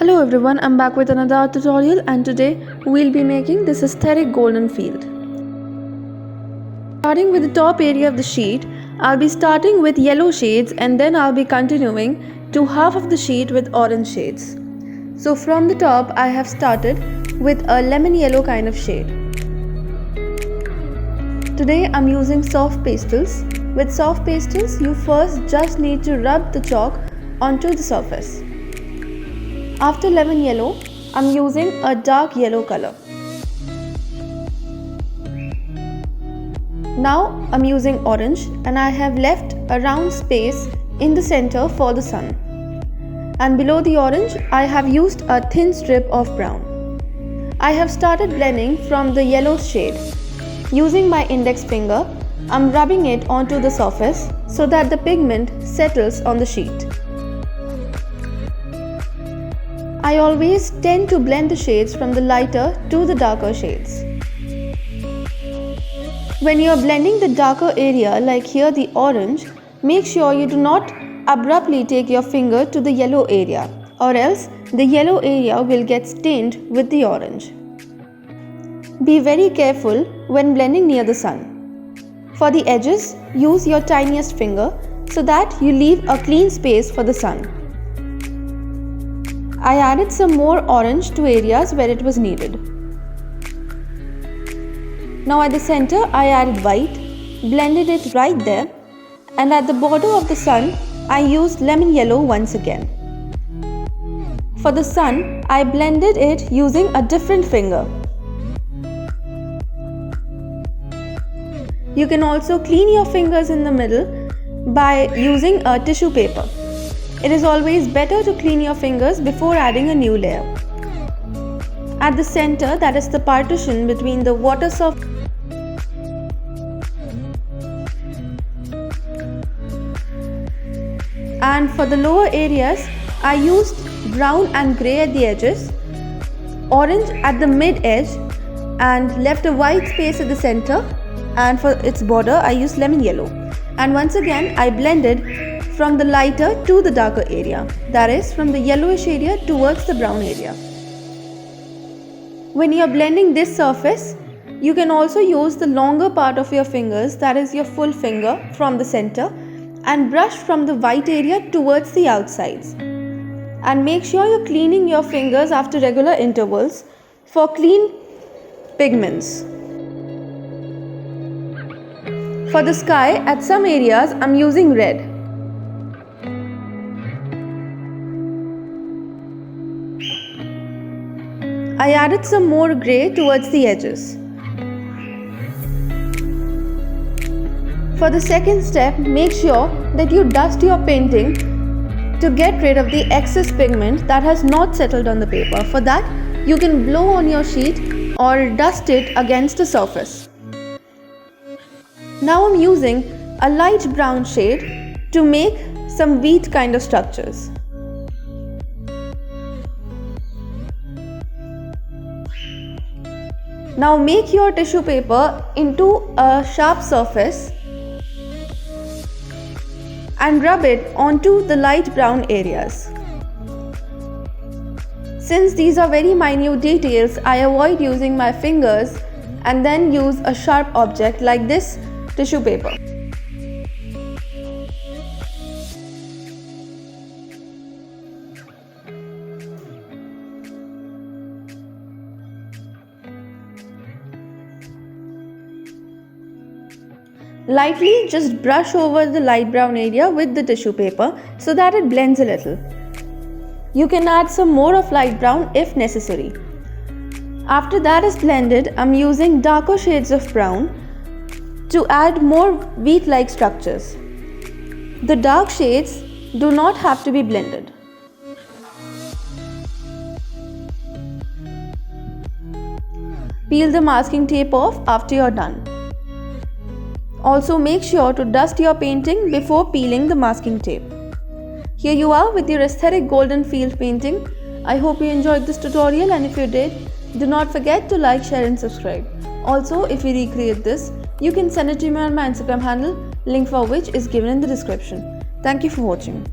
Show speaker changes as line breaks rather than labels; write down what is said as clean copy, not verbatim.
Hello everyone, I'm back with another art tutorial and today we'll be making this aesthetic golden field. Starting with the top area of the sheet, I'll be starting with yellow shades and then I'll be continuing to half of the sheet with orange shades. So from the top I have started with a lemon yellow kind of shade. Today I'm using soft pastels. With soft pastels you first just need to rub the chalk onto the surface. After lemon yellow, I'm using a dark yellow color. Now I'm using orange and I have left a round space in the center for the sun. And below the orange, I have used a thin strip of brown. I have started blending from the yellow shade. Using my index finger, I'm rubbing it onto the surface so that the pigment settles on the sheet. I always tend to blend the shades from the lighter to the darker shades. When you are blending the darker area, like here the orange, make sure you do not abruptly take your finger to the yellow area, or else the yellow area will get stained with the orange. Be very careful when blending near the sun. For the edges, use your tiniest finger so that you leave a clean space for the sun. I added some more orange to areas where it was needed. Now at the center I added white, blended it right there, and at the border of the sun I used lemon yellow once again. For the sun I blended it using a different finger. You can also clean your fingers in the middle by using a tissue paper. It is always better to clean your fingers before adding a new layer. At the center, that is the partition between the water surface and for the lower areas, I used brown and grey at the edges, orange at the mid edge and left a white space at the center, and for its border I used lemon yellow. And once again I blended from the lighter to the darker area, that is from the yellowish area towards the brown area. When you are blending this surface, you can also use the longer part of your fingers, that is your full finger, from the center and brush from the white area towards the outsides. And make sure you're cleaning your fingers after regular intervals for clean pigments. For the sky, at some areas I'm using red. I added some more grey towards the edges. For the second step, make sure that you dust your painting to get rid of the excess pigment that has not settled on the paper. For that, you can blow on your sheet or dust it against the surface. Now I'm using a light brown shade to make some wheat kind of structures. Now make your tissue paper into a sharp surface and rub it onto the light brown areas. Since these are very minute details, I avoid using my fingers and then use a sharp object like this tissue paper. Lightly just brush over the light brown area with the tissue paper so that it blends a little. You can add some more of light brown if necessary. After that is blended, I'm using darker shades of brown to add more wheat-like structures. The dark shades do not have to be blended. Peel the masking tape off after you're done. Also make sure to dust your painting before peeling the masking tape. Here you are with your aesthetic golden field painting. I hope you enjoyed this tutorial, and if you did, do not forget to like, share and subscribe. Also, if you recreate this, you can send it to me on my Instagram handle, link for which is given in the description. Thank you for watching.